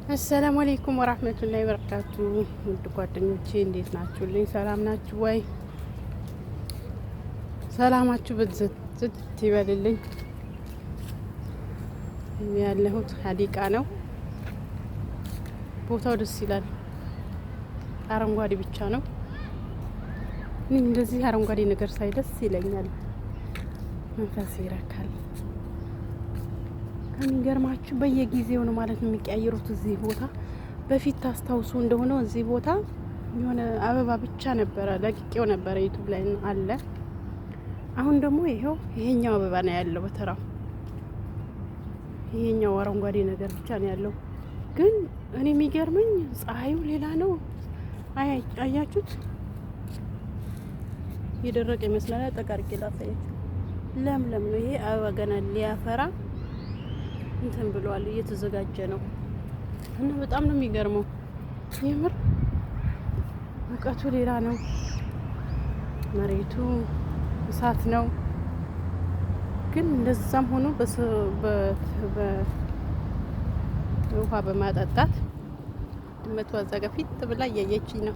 አሰላሙ አለይኩም ወራህመቱላሂ ወበረካቱ። ውድ ጓደኞቼ እንዴት ናችሁልኝ? ሰላም ናችሁ ወይ? ሰላማችሁ ብዝት ይበልልኝ። ያለሁት ሀዲቃ ነው። ቦታው ደስ ይላል። አረንጓዴ ብቻ ነው። እንደዚህ አረንጓዴ ነገር ሳይ ደስ ይለኛል፣ መንፈስ ይረካል። ከሚገርማችሁ በየጊዜው ነው ማለት ነው የሚቀያየሩት። እዚህ ቦታ በፊት ታስታውሱ እንደሆነ እዚህ ቦታ የሆነ አበባ ብቻ ነበረ፣ ለቅቄው ነበረ ዩቱብ ላይ አለ። አሁን ደግሞ ይሄኛው አበባ ነው ያለው በተራው። ይሄኛው አረንጓዴ ነገር ብቻ ነው ያለው። ግን እኔ የሚገርመኝ ፀሐዩ ሌላ ነው። አያችሁት? የደረቀ ይመስላል። ጠቃርቄ ላሳያችሁ። ለምለም ነው ይሄ አበባ፣ ገና ሊያፈራ እንትን ብለዋል፣ እየተዘጋጀ ነው። እና በጣም ነው የሚገርመው። የምር ሙቀቱ ሌላ ነው፣ መሬቱ እሳት ነው። ግን እንደዛም ሆኖ ውሃ በማጠጣት ድመቷ እዛ ጋ ፊት ብላ እያየችኝ ነው።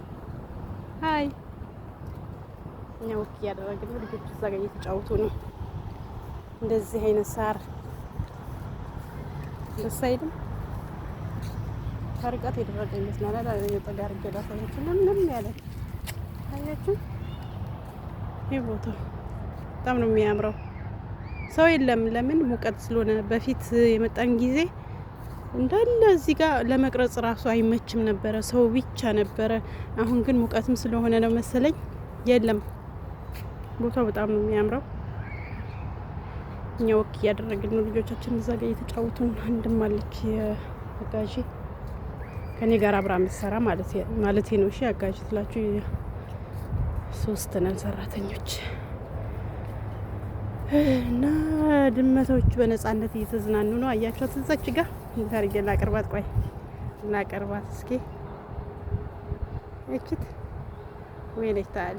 ሀይ እኛ ወክ እያደረግን ነው። ልጆቹ እዛ ጋ እየተጫወቱ ነው። እንደዚህ አይነት ሳር ደስ አይልም? ከርቀት የደረቀ ይመስላል። የጠጋር ገዳ ሰዎች ለምን ያለ አያችሁ? ይህ ቦታ በጣም ነው የሚያምረው። ሰው የለም። ለምን? ሙቀት ስለሆነ። በፊት የመጣን ጊዜ እንዳለ እዚህ ጋር ለመቅረጽ ራሱ አይመችም ነበረ፣ ሰው ብቻ ነበረ። አሁን ግን ሙቀትም ስለሆነ ነው መሰለኝ የለም። ቦታው በጣም ነው የሚያምረው። እኛ ወክ እያደረግን ነው። ልጆቻችን እዛ ጋር እየተጫወቱ ነው። አንድም አለች አጋዥ ከኔ ጋር አብራ የምትሰራ ማለት ነው። እሺ አጋዥ ስላችሁ 3 ነን ሰራተኞች እና ድመቶች በነጻነት እየተዝናኑ ነው። አያችኋት? እዛች ጋር ታርጌ ላቀርባት። ቆይ ላቀርባት እስኪ። እቺት ወይኔ ታል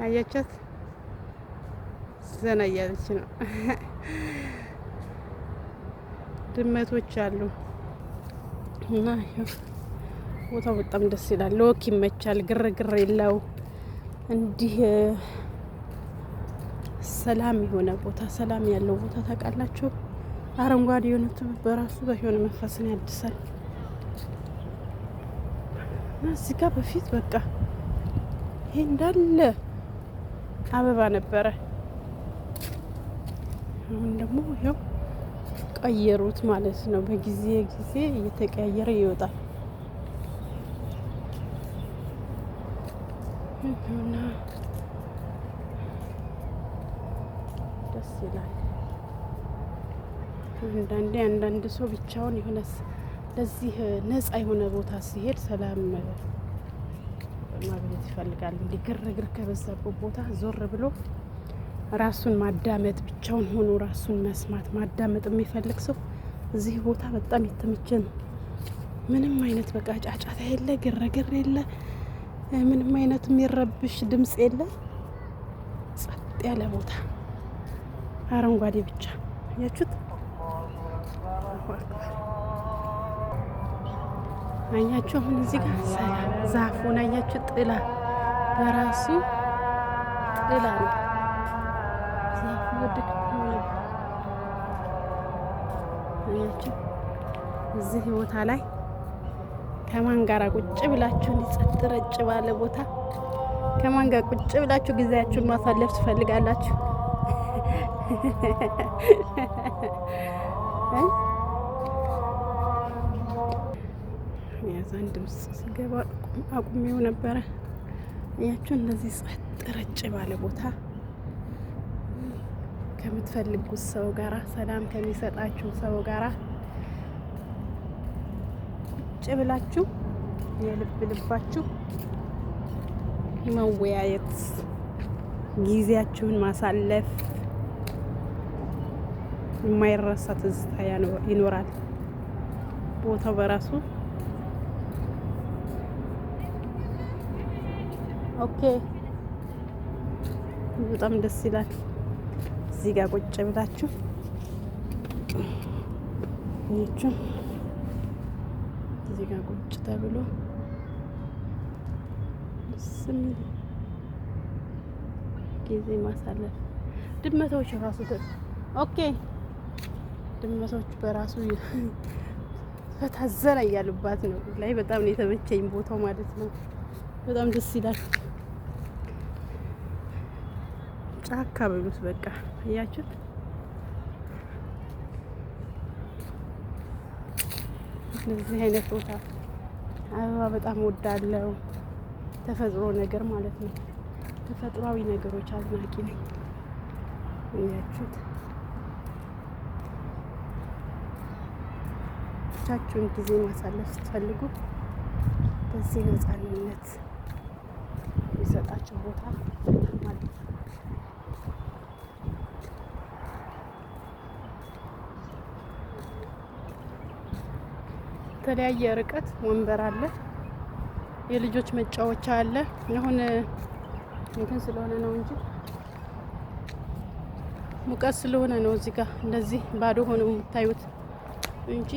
አያችኋት? ዘና እያለች ነው። ድመቶች አሉ እና ቦታው በጣም ደስ ይላል። ለወክ ይመቻል። ግርግር የለው። እንዲህ ሰላም የሆነ ቦታ፣ ሰላም ያለው ቦታ ታውቃላችሁ። አረንጓዴ የሆነ በራሱ የሆነ መንፈስን ያድሳል። እና እዚህ ጋር በፊት በቃ ይሄ እንዳለ አበባ ነበረ። አሁን ደግሞ ይኸው ቀየሩት ማለት ነው። በጊዜ ጊዜ እየተቀያየረ ይወጣል። እና ደስ ይላል። አንዳንድ ሰው ብቻውን የሆነ ለዚህ ነጻ የሆነ ቦታ ሲሄድ ሰላም ማግኘት ይፈልጋል። እንዲህ ግርግር ከበዛበት ቦታ ዞር ብሎ ራሱን ማዳመጥ፣ ብቻውን ሆኖ ራሱን መስማት ማዳመጥ የሚፈልግ ሰው እዚህ ቦታ በጣም የተመቸ ነው። ምንም አይነት በቃ ጫጫታ የለ፣ ግርግር የለ፣ ምንም አይነት የሚረብሽ ድምጽ የለ። ጸጥ ያለ ቦታ አረንጓዴ ብቻ። አያችሁት? አያችሁ? አሁን እዚህ ጋር ሰላም ዛፉን አያችሁ? ጥላ በራሱ ጥላ ነው። አያችሁ? እዚህ ቦታ ላይ ከማን ጋር ቁጭ ብላችሁ ጸጥ ረጭ ባለ ቦታ ከማን ጋር ቁጭ ብላችሁ ጊዜያችሁን ማሳለፍ ትፈልጋላችሁ? ያዛን ድምጽ ሲገባ አቁሜው ነበረ። አያችሁ? እንደዚህ ጸጥ ረጭ ባለ ቦታ ከምትፈልጉት ሰው ጋራ፣ ሰላም ከሚሰጣችሁ ሰው ጋራ ቁጭ ብላችሁ ልባችሁ መወያየት፣ ጊዜያችሁን ማሳለፍ፣ የማይረሳ ትዝታ ይኖራል። ቦታው በራሱ ኦኬ በጣም ደስ ይላል። እዚህ ጋር ቁጭ ብላችሁ እዚህ ጋር ቁጭ ተብሎ ስም ጊዜ ማሳለፍ። ድመቶች ራሱ ኦኬ፣ ድመቶች በራሱ ፈታዘና እያሉባት ነው ላይ በጣም ነው የተመቸኝ ቦታው ማለት ነው። በጣም ደስ ይላል። ጫካ በሉት በቃ አያችሁት። እዚህ አይነት ቦታ አበባ በጣም ወዳለው ተፈጥሮ ነገር ማለት ነው። ተፈጥሯዊ ነገሮች አድናቂ ነኝ። አያችሁት። ብቻችሁን ጊዜ ማሳለፍ ስትፈልጉ በዚህ ነፃነት የሚሰጣቸው ቦታ ማለት ነው። የተለያየ ርቀት ወንበር አለ። የልጆች መጫወቻ አለ። አሁን እንትን ስለሆነ ነው እንጂ ሙቀት ስለሆነ ነው እዚህ ጋር እንደዚህ ባዶ ሆኖ የምታዩት እንጂ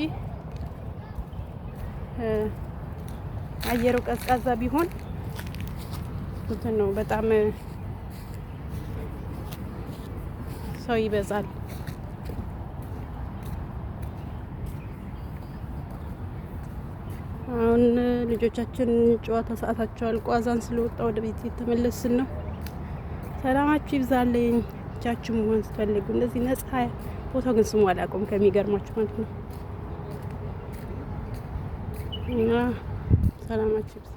አየሩ ቀዝቃዛ ቢሆን እንትን ነው፣ በጣም ሰው ይበዛል። አሁን ልጆቻችን ጨዋታ ሰዓታቸው አልቆ አዛን ስለወጣ ወደ ቤት የተመለስን ነው። ሰላማችሁ ይብዛልኝ። ብቻችሁ መሆን ስትፈልጉ እንደዚህ ነጻ ቦታው ግን ስሙ አላውቀውም ከሚገርማችሁ ማለት ነው። እና ሰላማችሁ ይብዛ።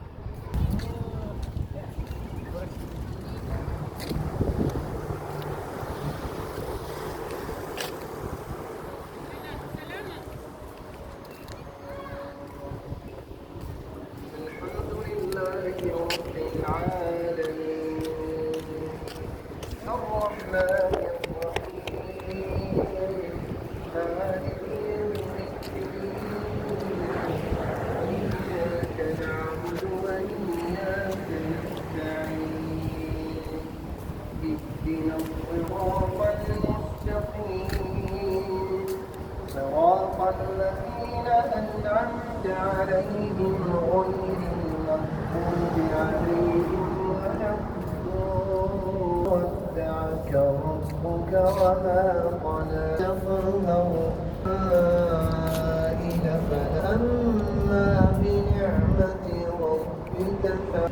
صراط الذين أنعمت عليهم غير المغضوب عليهم ولا الضالين. ودعك ربك وما قلى تظهر فأما بنعمة ربك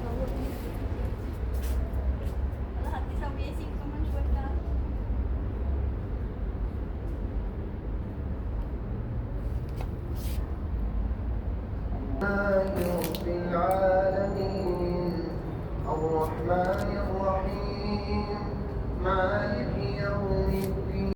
رب العالمين الرحمن الرحيم مالك يوم الدين.